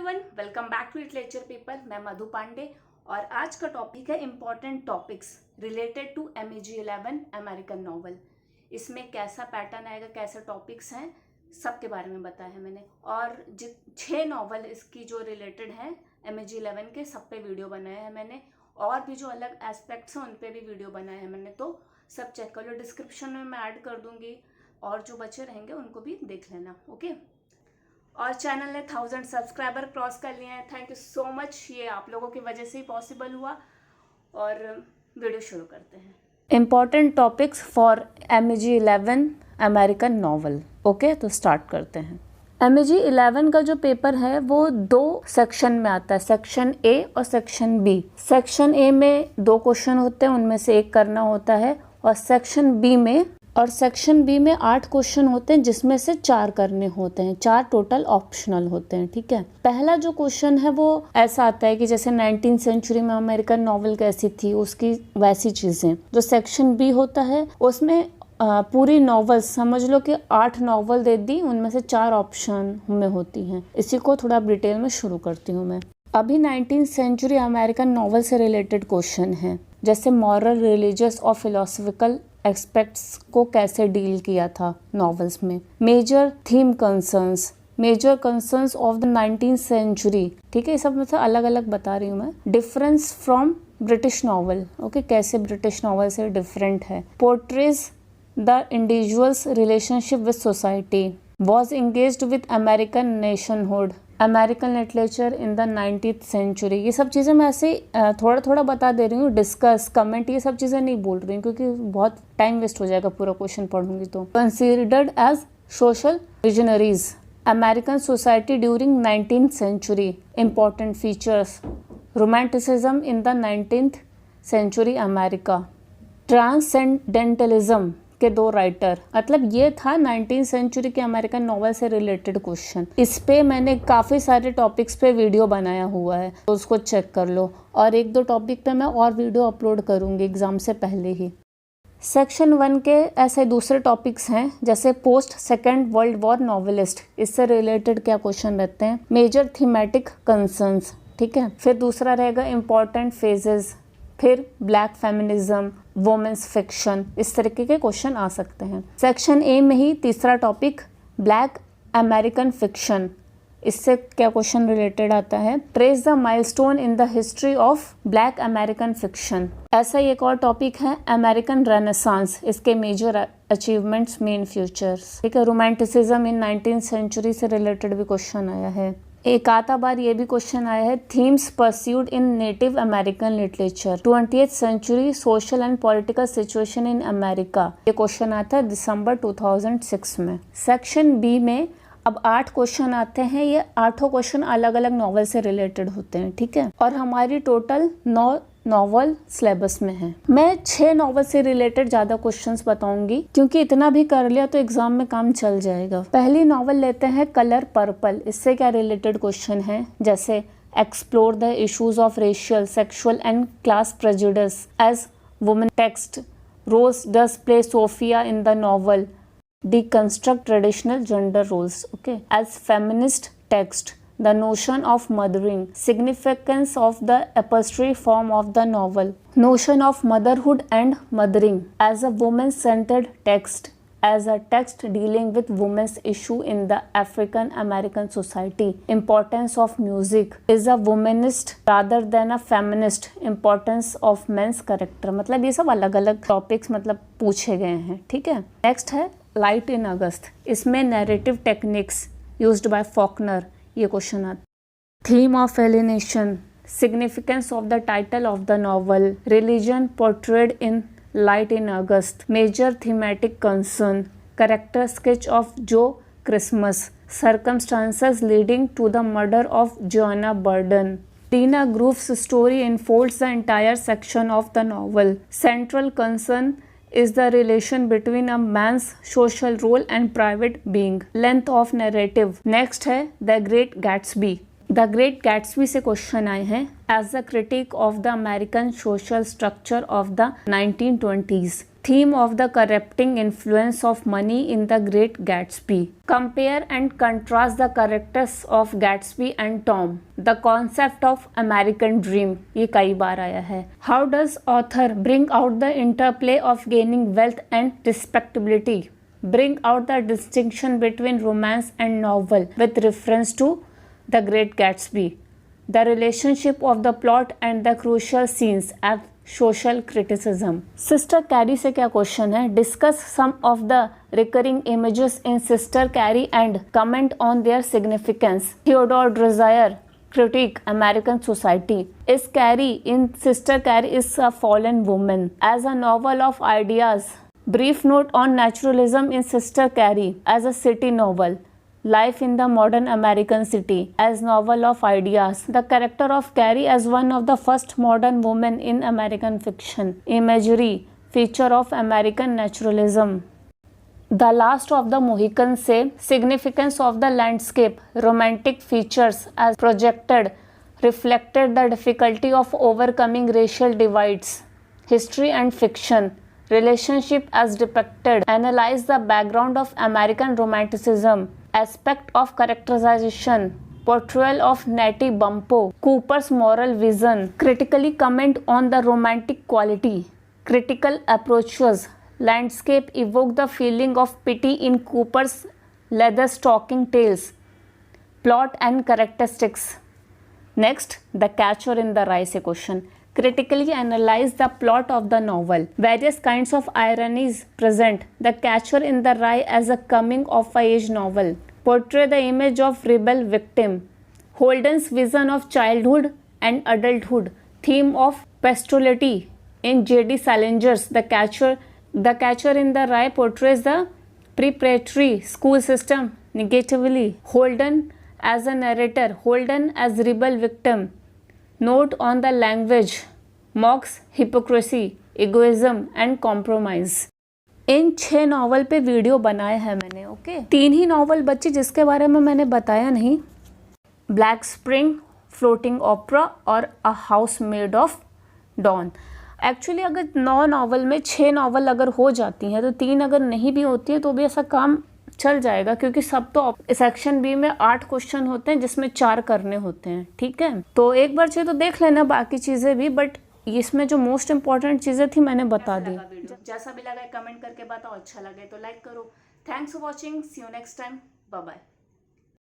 Everyone, welcome back to literature people. मैं मधु पांडे और आज का टॉपिक है important topics related to MEG11 American novel. इसमें कैसा पैटर्न आएगा, कैसे टॉपिक्स हैं, सबके बारे में बताया है मैंने। और 6 नॉवल इसकी जो रिलेटेड हैं MEG11 के, सब पे वीडियो बनाया है मैंने। और भी जो अलग एस्पेक्ट्स हैं उन पे भी वीडियो बनाया है मैंने, तो सब चेक कर लो। डिस्क्रिप्शन में मैं ऐड कर दूंगी और जो बचे रहेंगे उनको भी देख लेना, ओके। और चैनल ने 1000 सब्सक्राइबर क्रॉस कर लिए हैं। थैंक यू सो मच, ये आप लोगों की वजह से ही पॉसिबल हुआ। और वीडियो शुरू करते हैं। Important topics for MEG11 American novel, okay. तो स्टार्ट करते हैं। MEG11 का जो पेपर है वो 2 सेक्शन में आता है, सेक्शन A और सेक्शन B। सेक्शन A में 2 क्वेश्चन होते हैं, उनमें से एक करना होता है। और सेक्शन B में 8 क्वेश्चन होते हैं, जिसमें से 4 करने होते हैं। 4 टोटल ऑप्शनल होते हैं, ठीक है। पहला जो क्वेश्चन है वो ऐसा आता है कि जैसे 19th सेंचुरी में अमेरिकन नॉवल कैसी थी, उसकी वैसी चीजें। जो सेक्शन B होता है उसमें पूरी नॉवल समझ लो कि 8 नॉवल दे दी, उनमें से 4 ऑप्शन में होती हैं। इसी को थोड़ा डिटेल में शुरू करती हूँ मैं। अभी 19th सेंचुरी अमेरिकन नॉवल से रिलेटेड क्वेश्चन है, जैसे मॉरल, रिलीजियस और फिलोसफिकल एस्पेक्ट्स को कैसे डील किया था नॉवेल्स में। Major theme concerns of the 19th century, ठीक है। ये सब मतलब अलग अलग बता रही हूँ मैं। Difference from British novel, okay, कैसे ब्रिटिश नॉवल से डिफरेंट है। Portrays the individuals relationship with society, was engaged with American nationhood, American literature in the 19th century. ये सब चीज़ें मैं ऐसे थोड़ा थोड़ा बता दे रही हूँ। डिस्कस, कमेंट, ये सब चीज़ें नहीं बोल रही हूँ क्योंकि बहुत टाइम वेस्ट हो जाएगा पूरा क्वेश्चन पढ़ूंगी तो। Considered as social visionaries, American society during 19th century, important features, romanticism in the 19th century America, transcendentalism के 2 राइटर। मतलब ये था 19th सेंचुरी के अमेरिकन नॉवल से रिलेटेड क्वेश्चन। इस पे मैंने काफ़ी सारे टॉपिक्स पे वीडियो बनाया हुआ है, तो उसको चेक कर लो। और 1-2 टॉपिक पे मैं और वीडियो अपलोड करूँगी एग्ज़ाम से पहले ही। सेक्शन 1 के ऐसे दूसरे टॉपिक्स हैं, जैसे post second world war novelist, इससे रिलेटेड क्या क्वेश्चन रहते हैं। मेजर थीमेटिक कंसर्न्स, ठीक है। फिर दूसरा रहेगा इम्पॉर्टेंट फेजेस, फिर ब्लैक फेमिनिज्म, वोमेन्स फिक्शन, इस तरीके के क्वेश्चन आ सकते हैं। सेक्शन A में ही तीसरा टॉपिक ब्लैक अमेरिकन फिक्शन, इससे क्या क्वेश्चन रिलेटेड आता है। Trace the milestone in the history of black American fiction. ऐसा ही एक और टॉपिक है अमेरिकन रेनेसांस, इसके मेजर अचीवमेंट्स, मेन फ्यूचर्स, ठीक है। रोमांटिसिज्म इन 19th सेंचुरी से रिलेटेड भी क्वेश्चन आया है। एक आधा बार ये भी क्वेश्चन आया है, themes pursued in native American literature, 20th century social and political situation in America. ये क्वेश्चन आता है दिसंबर 2006 में। सेक्शन B में अब 8 क्वेश्चन आते हैं। ये 8 क्वेश्चन अलग अलग नॉवल से रिलेटेड होते हैं, ठीक है। और हमारी टोटल 9 नॉवल सिलेबस में है। मैं 6 नॉवल से रिलेटेड ज्यादा क्वेश्चंस बताऊंगी, क्योंकि इतना भी कर लिया तो एग्जाम में काम चल जाएगा। पहली नॉवल लेते हैं कलर पर्पल। इससे क्या रिलेटेड क्वेश्चन है, जैसे explore the issues of racial, sexual and class prejudice as women text, Rose does play Sophia in the novel, deconstruct traditional gender roles, okay, as feminist text, the notion of mothering, significance of the epistolary form of the novel, notion of motherhood and mothering as a woman-centered text, as a text dealing with women's issue in the African American society, importance of music, is a womanist rather than a feminist, importance of men's character। मतलब ये सब अलग अलग topics मतलब पूछे गए हैं, ठीक है। नेक्स्ट है लाइट इन अगस्त, इसमें narrative techniques used by Faulkner, ये क्वेश्चन आता। Theme of alienation, significance of the title of the novel, religion portrayed in light in August, major thematic concern, character sketch of Joe Christmas, circumstances leading to the murder of Joanna Burden, Tina Grove's story unfolds the entire section of the novel, central concern is the relation between a man's social role and private being, length of narrative। Next है The Great Gatsby, the Great Gatsby से question आए हैं as the critic of the American social structure of the 1920s. Theme of the corrupting influence of money in the Great Gatsby. Compare and contrast the characters of Gatsby and Tom. The concept of American Dream. ये कई बार आया है. How does author bring out the interplay of gaining wealth and respectability? Bring out the distinction between romance and novel with reference to The Great Gatsby. The relationship of the plot and the crucial scenes as social criticism. Sister Carrie से क्या question है? Discuss some of the recurring images in Sister Carrie and comment on their significance. Theodore Dreiser critique American society. Is Carrie in Sister Carrie is a fallen woman as a novel of ideas. Brief note on naturalism in Sister Carrie as a city novel. Life in the Modern American City as novel of ideas. The character of Carrie as one of the first modern women in American fiction. Imagery, feature of American naturalism. The Last of the Mohicans say significance of the landscape, romantic features as projected, reflected the difficulty of overcoming racial divides. History and fiction, relationship as depicted, analyze the background of American romanticism. Aspect of characterization, portrayal of Natty Bumppo, Cooper's moral vision, critically comment on the romantic quality, critical approaches, landscape evoke the feeling of pity in Cooper's leather stocking tales, plot and characteristics. Next, The Catcher in the Rye से question. Critically analyze the plot of the novel. Various kinds of ironies present. The Catcher in the Rye as a coming-of-age novel. Portray the image of rebel victim. Holden's vision of childhood and adulthood. Theme of pastorality in J.D. Salinger's The Catcher. The Catcher in the Rye portrays the preparatory school system negatively. Holden as a narrator. Holden as rebel victim. Note on the language, mocks hypocrisy, egoism and compromise. In 6 novel पे video बनाए हैं मैंने. Okay 3 ही novel बची जिसके बारे में मैंने बताया नहीं. ब्लैक स्प्रिंग, फ्लोटिंग ओपरा और a house made of dawn. Actually अगर 9 नॉवल में 6 नॉवल अगर हो जाती हैं तो 3 अगर नहीं भी होती है तो भी ऐसा काम चल जाएगा, क्योंकि सब तो सेक्शन बी में 8 क्वेश्चन होते हैं जिसमें 4 करने होते हैं. ठीक है, तो एक बार चाहिए तो देख लेना बाकी चीज़ें भी, बट इसमें जो मोस्ट इंपॉर्टेंट चीज़ें थी मैंने बता दी. जैसा भी लगा कमेंट करके बताओ. अच्छा लगे तो लाइक करो. Thanks for watching. See you next time. Bye bye.